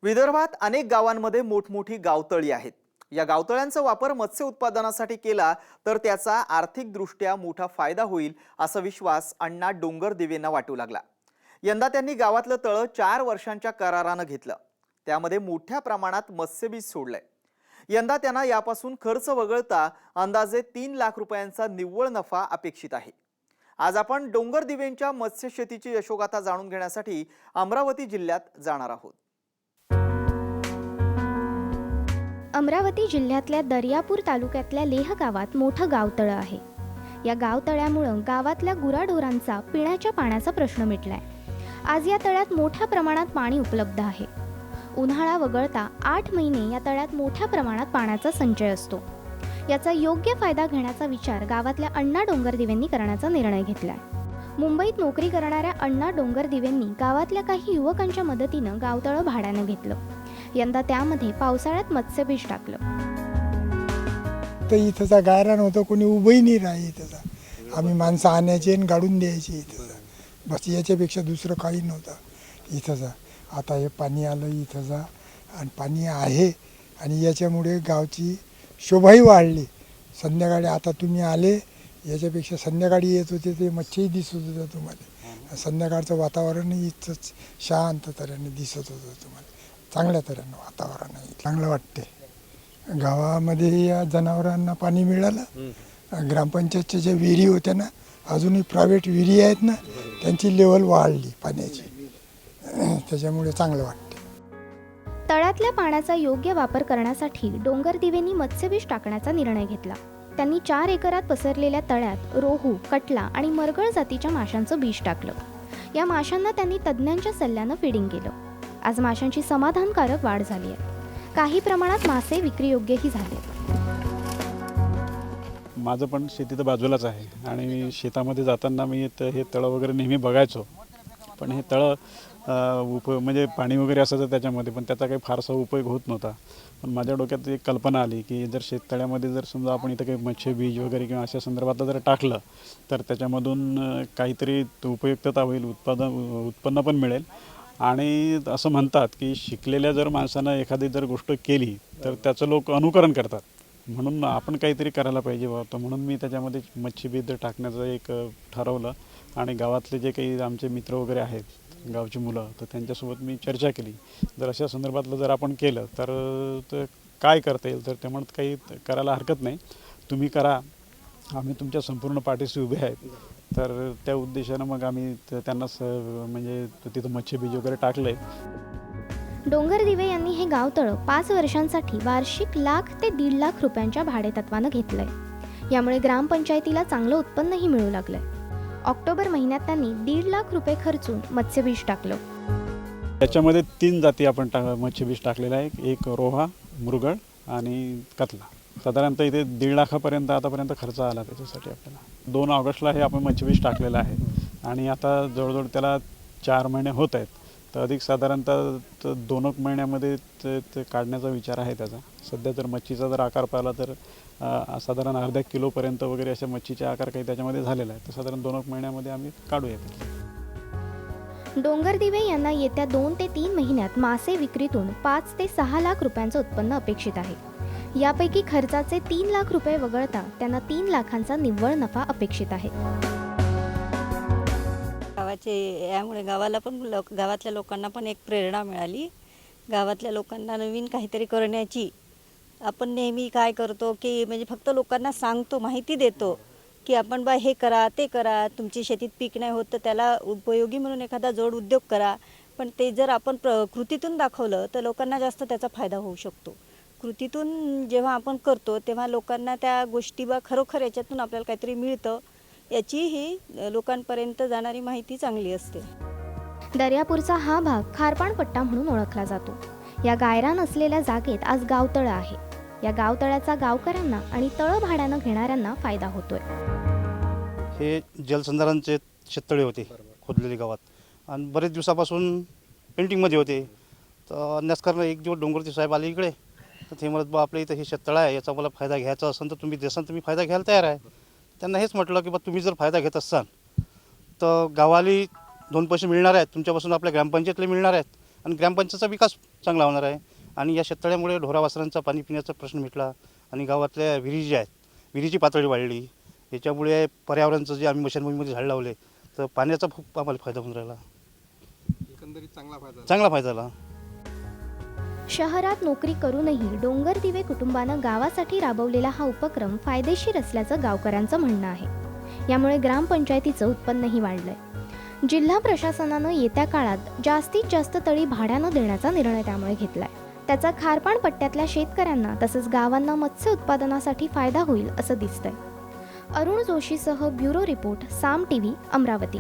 विदर्भात अनेक गावांमध्ये मोठमोठी गावतळी आहेत। या गावतळ्यांचा वापर मत्स्य उत्पादनासाठी केला तर त्याचा आर्थिकदृष्ट्या मोठा फायदा होईल असा विश्वास अण्णा डोंगरदिवेंना वाटू लागला। यंदा त्यांनी गावातलं तळ 4 वर्षांच्या करारानं घेतलं। त्यामध्ये मोठ्या प्रमाणात मत्स्यबीज सोडलंय। यंदा त्यांना यापासून खर्च वगळता अंदाजे 3 लाख रुपयांचा निव्वळ नफा अपेक्षित आहे। आज आपण डोंगरदिवेंच्या मत्स्य शेतीची यशोगाथा जाणून घेण्यासाठी अमरावती जिल्ह्यात जाणार आहोत। अमरावती जिल्ह्यातल्या दर्यापूर तालुक्यातल्या लेह गावात मोठं गावतळं आहे। या गावतळ्यामुळं गावातल्या गुराढोरांचा पिण्याच्या पाण्याचा प्रश्न मिटलाय। आज या तळ्यात मोठ्या प्रमाणात पाणी उपलब्ध आहे। उन्हाळा वगळता 8 महिने या तळ्यात मोठ्या प्रमाणात पाण्याचा संचय असतो। याचा योग्य फायदा घेण्याचा विचार गावातल्या अण्णा डोंगरदिवेंनी करण्याचा निर्णय घेतलाय। मुंबईत नोकरी करणाऱ्या अण्णा डोंगरदिवेंनी गावातल्या काही युवकांच्या मदतीनं गावतळं भाड्यानं घेतलं। यंदा त्यामध्ये पावसाळ्यात मत्स्यबीज टाकलं। तर इथंचा गायरान होतं, कोणी उभंही नाही राही इथंचा। आम्ही माणसं आणायची आणि गाडून द्यायची इथंचा, बस याच्यापेक्षा दुसरं काही नव्हतं इथंचा। आता हे पाणी आलं इथंचा आणि पाणी आहे आणि याच्यामुळे गावची शोभाही वाढली। संध्याकाळी आता तुम्ही आले, याच्यापेक्षा संध्याकाळी येत होते ते मच्छीही दिसत होतं तुम्हाला। संध्याकाळचं वातावरणही इथंच शांत तऱ्हेने दिसत होतं तुम्हाला। चांगल्या तऱ्हेनं वातावरण आहे, चांगलं वाटते। गावामध्ये या जनावरांना पाणी मिळालं। ग्रामपंचायतच्या ज्या विहिरी होत्या ना, अजूनही प्रायव्हेट विहिरी आहेत ना, त्यांची लेवल वाढली पाण्याची, त्याच्यामुळे चांगलं वाटते। तळ्यातल्या पाण्याचा योग्य वापर करण्यासाठी डोंगरदिवेंनी मत्स्यबीज टाकण्याचा निर्णय घेतला। त्यांनी 4 एकरात पसरलेल्या तळ्यात रोहू, कटला आणि मरगळ जातीच्या माशांचं बीज टाकलं। या माशांना त्यांनी तज्ज्ञांच्या सल्ल्यानं फीडिंग केलं। आज माशांची समाधानकारक वाढ झाली आहे। काही प्रमाणात मासे विक्रीयोग्यही झाले। माझं पण शेती तर बाजूलाच आहे आणि शेतामध्ये जाताना मी हे तळं वगैरे नेहमी बघायचो, पण हे तळं म्हणजे पाणी वगैरे असायचं त्याच्यामध्ये, पण त्याचा काही फारसा उपयोग होत नव्हता। पण माझ्या डोक्यात एक कल्पना आली की जर शेततळ्यामध्ये जर समजा आपण इथं काही मत्स्य बीज वगैरे किंवा अशा संदर्भातलं जर टाकलं तर त्याच्यामधून काहीतरी उपयुक्तता होईल, उत्पन्न पण मिळेल। आणि असं म्हणतात की शिकलेल्या जर माणसानं एखादी जर गोष्ट केली तर त्याचं लोक अनुकरण करतात, म्हणून आपण काहीतरी करायला पाहिजे बाबा। म्हणून मी त्याच्यामध्ये मच्छीबीज टाकण्याचं एक ठरवलं आणि गावातले जे काही आमचे मित्र वगैरे आहेत, गावची मुलं, तर त्यांच्यासोबत मी चर्चा केली। जर अशा संदर्भातलं जर आपण केलं तर काय करता येईल, तर ते म्हणत काही करायला हरकत नाही, तुम्ही करा, आम्ही तुमच्या संपूर्ण पाठीशी उभे आहेत। तर त्या उद्देशानं मग आम्ही त्यांना म्हणजे तिथं मच्छीबीज वगैरे टाकले। डोंगरदिवे यांनी हे गावतळं 5 वर्षांसाठी वार्षिक 1 लाख ते 1.5 लाख रुपयांच्या भाडेतत्वानं घेतलंय। यामुळे ग्रामपंचायतीला चांगलं उत्पन्नही मिळू लागलंय। ऑक्टोबर महिन्यात त्यांनी 1.5 लाख रुपये खर्चून मत्स्यबीज टाकलं। त्याच्यामध्ये 3 जाती आपण मच्छीबीज टाकलेल्या आहे, एक रोहा, मृगळ आणि कतला। साधारणतः इथे 1.5 लाखापर्यंत आतापर्यंत खर्च आला त्याच्यासाठी आपल्याला। 2 ऑगस्टला हे आपण मच्छीबीज टाकलेलं आहे आणि आता जवळजवळ त्याला 4 महिने होत आहेत, तर अधिक साधारणतः 2 महिन्यामध्ये ते काढण्याचा विचार आहे त्याचा। सध्या जर मच्छीचा जर आकार पाहिला तर साधारण अर्धा किलोपर्यंत वगैरे अशा मच्छीचे आकार काही त्याच्यामध्ये झालेला आहे, तर साधारण 2 महिन्यामध्ये आम्ही काढूया। डोंगरदिवे यांना येत्या 2 ते 3 महिन्यात मासे विक्रीतून 5 ते 6 लाख रुपयांचं उत्पन्न अपेक्षित आहे। यापैकी खर्चाचे 3 लाख रुपये वगळता त्यांना 3 लाखांचा निव्वळ नफा अपेक्षित आहे। यामुळे गावाला पण गावातल्या लोकांना पण एक प्रेरणा मिळाली। गावातल्या लोकांना नवीन काहीतरी करण्याची, आपण नेहमी काय करतो की म्हणजे फक्त लोकांना सांगतो, माहिती देतो की आपण हे करा ते करा, तुमची शेतीत पीक नाही होत तर त्याला उपयोगी म्हणून एखादा जोड उद्योग करा। पण ते जर आपण कृतीतून दाखवलं तर लोकांना जास्त त्याचा फायदा होऊ शकतो। कृतीतून जेव्हा आपण करतो तेव्हा लोकांना त्या गोष्टी खरोखर याच्यातून आपल्याला काहीतरी मिळतं, याची ही लोकांपर्यंत जाणारी माहिती चांगली असते। दर्यापूरचा हा भाग खारपाण पट्टा म्हणून ओळखला जातो। या गायरान असलेल्या जागेत आज गावतळं आहे। या गावतळ्याचा गावकऱ्यांना आणि तळं भाड्यानं घेणाऱ्यांना फायदा होतोय। हे जलसंधारणचे शेततळे होते खोदलेले गावात आणि बरेच दिवसापासून पेंटिंगमध्ये होते। तर न्यासकरनं एक दिवस डोंगरचे साहेब आले इकडे, तर ते म्हणत बा आपल्या इथं हे शेततळं आहे, याचा मला फायदा घ्यायचा असेल तर तुम्ही देसाल, तुम्ही फायदा घ्यायला तयार आहे। त्यांना हेच म्हटलं की बा तुम्ही जर फायदा घेत असाल तर गावाला 2 पैसे मिळणार आहेत तुमच्यापासून, आपल्या ग्रामपंचायतला मिळणार आहेत आणि ग्रामपंचायतचा विकास चांगला होणार आहे. आणि या शेततळ्यामुळे ढोरावासरांचा पाणी पिण्याचा प्रश्न मिटला आणि गावातल्या विहिरी ज्या आहेत विहिरीची पातळी वाढली. याच्यामुळे पर्यावरणाचं जे आम्ही मशानभूमीमध्ये झाड लावले तर पाण्याचा खूप आम्हाला फायदा होऊन राहिला. एकंदरीत चांगला फायदा झाला. शहरात नोकरी करूनही डोंगर दिवे कुटुंबानं गावासाठी राबवलेला हा उपक्रम फायदेशीर असल्याचं गावकऱ्यांचं म्हणणं आहे. यामुळे ग्रामपंचायतीचं उत्पन्नही वाढलंय. जिल्हा प्रशासनानं येत्या काळात जास्तीत जास्त तळी भाड्यानं देण्याचा निर्णय त्यामुळे घेतलाय. त्याचा खारपाण पट्ट्यातल्या शेतकऱ्यांना तसंच गावांना मत्स्य उत्पादनासाठी फायदा होईल असं दिसतंय. अरुण जोशीसह ब्युरो रिपोर्ट, साम टीव्ही, अमरावती.